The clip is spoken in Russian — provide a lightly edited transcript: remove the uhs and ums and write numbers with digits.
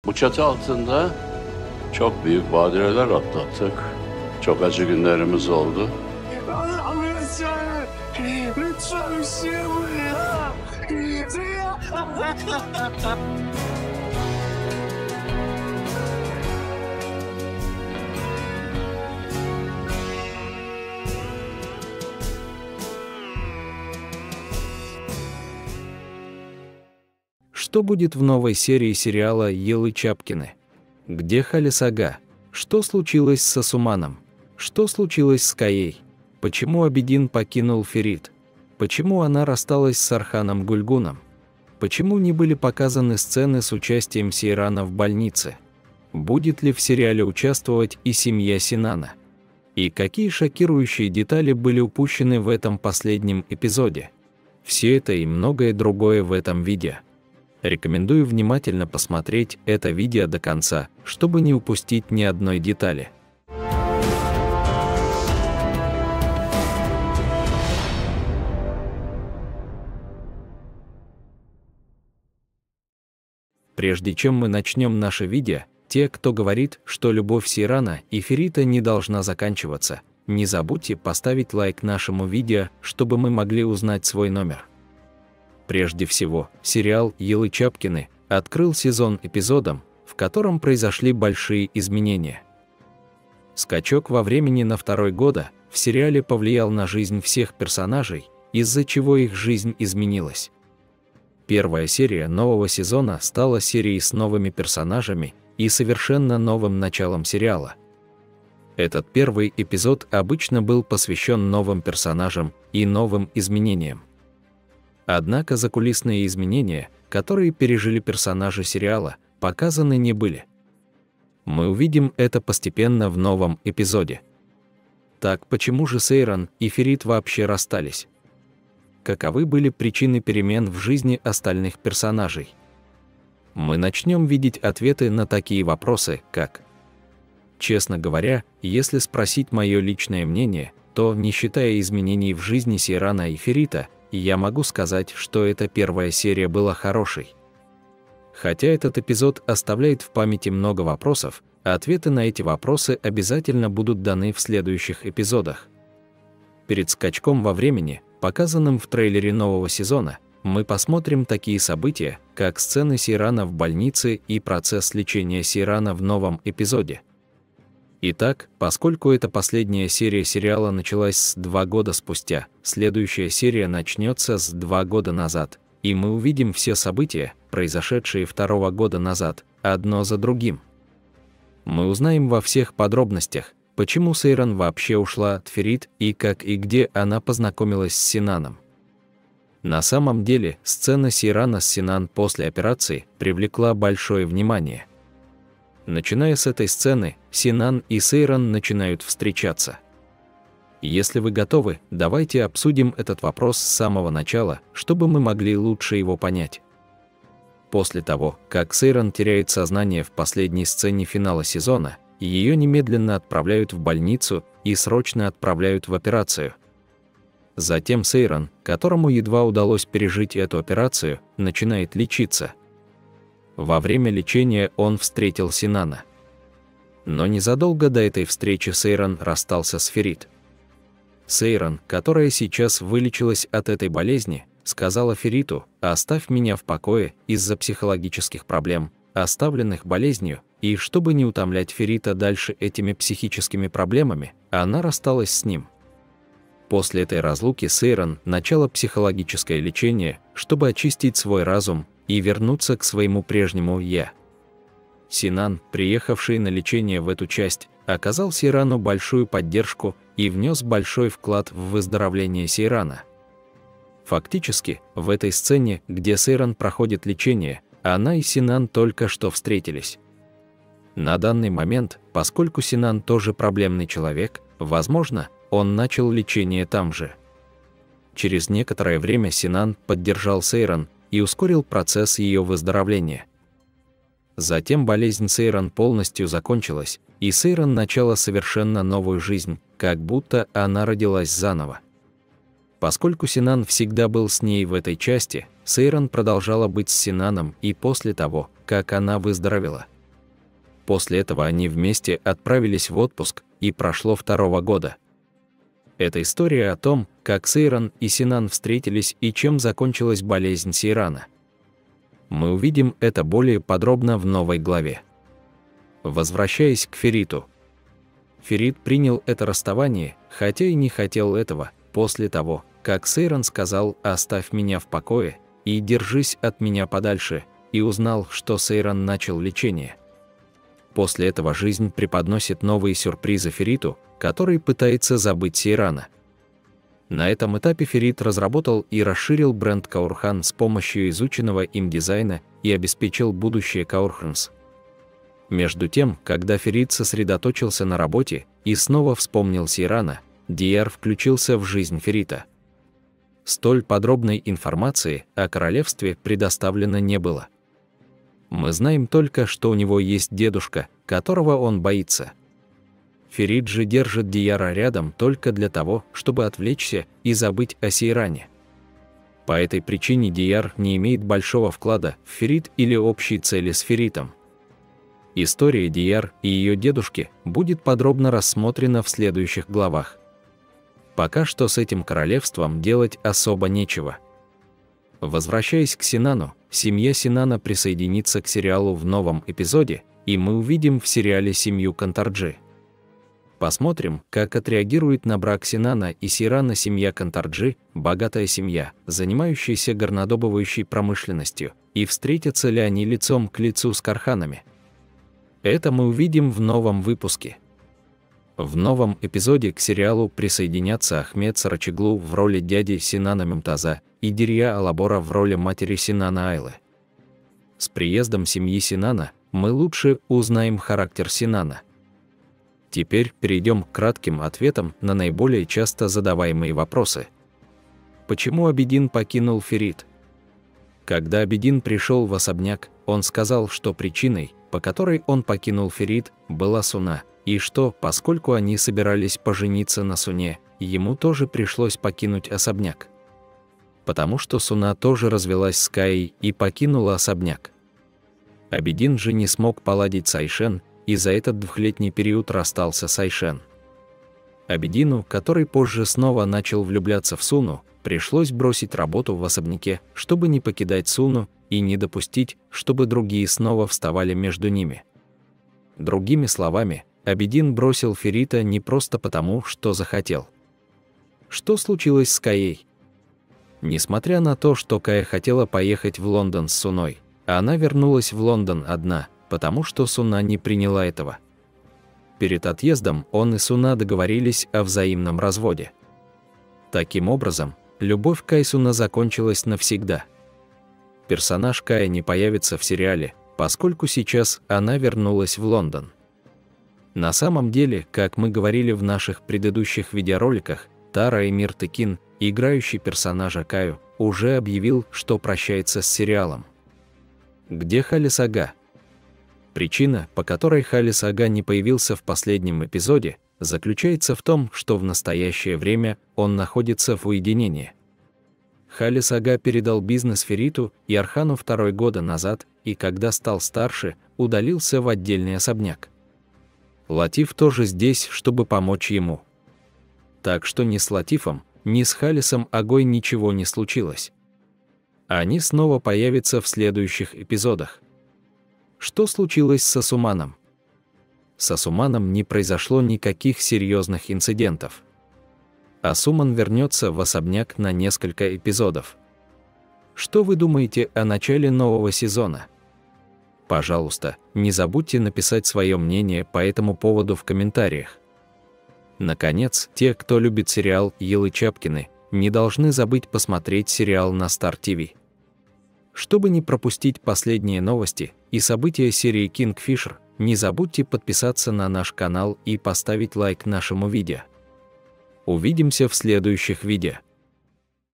Bu çatı altında çok büyük badireler atlattık. Çok acı günlerimiz oldu. Allah'ım lütfen. Lütfen bir şey yapın ya. Что будет в новой серии сериала «Елы Чапкины»? Где Халис Ага? Что случилось с Асуманом? Что случилось с Каей? Почему Абидин покинул Ферит? Почему она рассталась с Арханом Гульгуном? Почему не были показаны сцены с участием Сейрана в больнице? Будет ли в сериале участвовать и семья Синана? И какие шокирующие детали были упущены в этом последнем эпизоде? Все это и многое другое в этом видео. Рекомендую внимательно посмотреть это видео до конца, чтобы не упустить ни одной детали. Прежде чем мы начнем наше видео, те, кто говорит, что любовь Сейрана и Ферита не должна заканчиваться, не забудьте поставить лайк нашему видео, чтобы мы могли узнать свой номер. Прежде всего, сериал «Елы Чапкины» открыл сезон эпизодом, в котором произошли большие изменения. Скачок во времени на 2 года в сериале повлиял на жизнь всех персонажей, из-за чего их жизнь изменилась. Первая серия нового сезона стала серией с новыми персонажами и совершенно новым началом сериала. Этот первый эпизод обычно был посвящен новым персонажам и новым изменениям. Однако закулисные изменения, которые пережили персонажи сериала, показаны не были. Мы увидим это постепенно в новом эпизоде. Так почему же Сейран и Ферит вообще расстались? Каковы были причины перемен в жизни остальных персонажей? Мы начнем видеть ответы на такие вопросы, как: честно говоря, если спросить мое личное мнение, то, не считая изменений в жизни Сейрана и Ферита, я могу сказать, что эта первая серия была хорошей. Хотя этот эпизод оставляет в памяти много вопросов, ответы на эти вопросы обязательно будут даны в следующих эпизодах. Перед скачком во времени, показанным в трейлере нового сезона, мы посмотрим такие события, как сцены Сейрана в больнице и процесс лечения Сейрана в новом эпизоде. Итак, поскольку эта последняя серия сериала началась с 2 года спустя, следующая серия начнется с 2 года назад, и мы увидим все события, произошедшие 2 года назад, одно за другим. Мы узнаем во всех подробностях, почему Сейран вообще ушла от Ферит и как и где она познакомилась с Синаном. На самом деле, сцена Сейрана с Синан после операции привлекла большое внимание. Начиная с этой сцены, Синан и Сейран начинают встречаться. Если вы готовы, давайте обсудим этот вопрос с самого начала, чтобы мы могли лучше его понять. После того, как Сейран теряет сознание в последней сцене финала сезона, ее немедленно отправляют в больницу и срочно отправляют в операцию. Затем Сейран, которому едва удалось пережить эту операцию, начинает лечиться. Во время лечения он встретил Синана. Но незадолго до этой встречи Сейран расстался с Ферит. Сейран, которая сейчас вылечилась от этой болезни, сказала Фериту: «Оставь меня в покое из-за психологических проблем, оставленных болезнью», и чтобы не утомлять Ферита дальше этими психическими проблемами, она рассталась с ним. После этой разлуки Сейран начала психологическое лечение, чтобы очистить свой разум и вернуться к своему прежнему «я». Синан, приехавший на лечение в эту часть, оказал Сейрану большую поддержку и внес большой вклад в выздоровление Сейрана. Фактически, в этой сцене, где Сейран проходит лечение, она и Синан только что встретились. На данный момент, поскольку Синан тоже проблемный человек, возможно, он начал лечение там же. Через некоторое время Синан поддержал Сейран и ускорил процесс ее выздоровления. Затем болезнь Сейран полностью закончилась, и Сейран начала совершенно новую жизнь, как будто она родилась заново. Поскольку Синан всегда был с ней в этой части, Сейран продолжала быть с Синаном и после того, как она выздоровела. После этого они вместе отправились в отпуск, и прошло 2 года. Это история о том, как Сейран и Синан встретились и чем закончилась болезнь Сейрана. Мы увидим это более подробно в новой главе. Возвращаясь к Фериту. Ферит принял это расставание, хотя и не хотел этого, после того, как Сейран сказал «оставь меня в покое» и «держись от меня подальше», и узнал, что Сейран начал лечение. После этого жизнь преподносит новые сюрпризы Фериту, который пытается забыть Сейрана. На этом этапе Ферит разработал и расширил бренд Каурхан с помощью изученного им дизайна и обеспечил будущее Каурханс. Между тем, когда Ферит сосредоточился на работе и снова вспомнил Сейрана, Дияр включился в жизнь Ферита. Столь подробной информации о королевстве предоставлено не было. Мы знаем только, что у него есть дедушка, которого он боится. Ферит же держит Дияра рядом только для того, чтобы отвлечься и забыть о Сейране. По этой причине Дияр не имеет большого вклада в Ферит или общей цели с Феритом. История Дияр и ее дедушки будет подробно рассмотрена в следующих главах. Пока что с этим королевством делать особо нечего. Возвращаясь к Синану, семья Синана присоединится к сериалу в новом эпизоде, и мы увидим в сериале семью Кантарджи. Посмотрим, как отреагирует на брак Синана и Сейрана семья Кантарджи, богатая семья, занимающаяся горнодобывающей промышленностью, и встретятся ли они лицом к лицу с Карханами. Это мы увидим в новом выпуске. В новом эпизоде к сериалу присоединятся Ахмед Сарачеглу в роли дяди Синана Мемтаза и Дирья Алабора в роли матери Синана Айлы. С приездом семьи Синана мы лучше узнаем характер Синана. Теперь перейдем к кратким ответам на наиболее часто задаваемые вопросы. Почему Абидин покинул Ферит? Когда Абидин пришел в особняк, он сказал, что причиной, по которой он покинул Ферит, была Суна, и что, поскольку они собирались пожениться на Суне, ему тоже пришлось покинуть особняк. Потому что Суна тоже развелась с Каей и покинула особняк. Абидин же не смог поладить с Айшен, и за этот 2-летний период расстался с Айшен. Абидину, который позже снова начал влюбляться в Суну, пришлось бросить работу в особняке, чтобы не покидать Суну и не допустить, чтобы другие снова вставали между ними. Другими словами, Абидин бросил Ферита не просто потому, что захотел. Что случилось с Каей? Несмотря на то, что Кая хотела поехать в Лондон с Суной, она вернулась в Лондон одна, потому что Суна не приняла этого. Перед отъездом он и Суна договорились о взаимном разводе. Таким образом, любовь Кай-Суна закончилась навсегда. Персонаж Кая не появится в сериале, поскольку сейчас она вернулась в Лондон. На самом деле, как мы говорили в наших предыдущих видеороликах, Тара Эмир Текин, играющий персонажа Каю, уже объявил, что прощается с сериалом. Где Халис Ага? Причина, по которой Халис Ага не появился в последнем эпизоде, заключается в том, что в настоящее время он находится в уединении. Халис Ага передал бизнес Фериту и Архану 2 года назад, и когда стал старше, удалился в отдельный особняк. Латиф тоже здесь, чтобы помочь ему. Так что ни с Латифом, ни с Халисом Агой ничего не случилось. Они снова появятся в следующих эпизодах. Что случилось с Асуманом? С Асуманом не произошло никаких серьезных инцидентов. Асуман вернется в особняк на несколько эпизодов. Что вы думаете о начале нового сезона? Пожалуйста, не забудьте написать свое мнение по этому поводу в комментариях. Наконец, те, кто любит сериал «Елы Чапкины», не должны забыть посмотреть сериал на Star TV. Чтобы не пропустить последние новости и события серии Kingfisher, не забудьте подписаться на наш канал и поставить лайк нашему видео. Увидимся в следующих видео.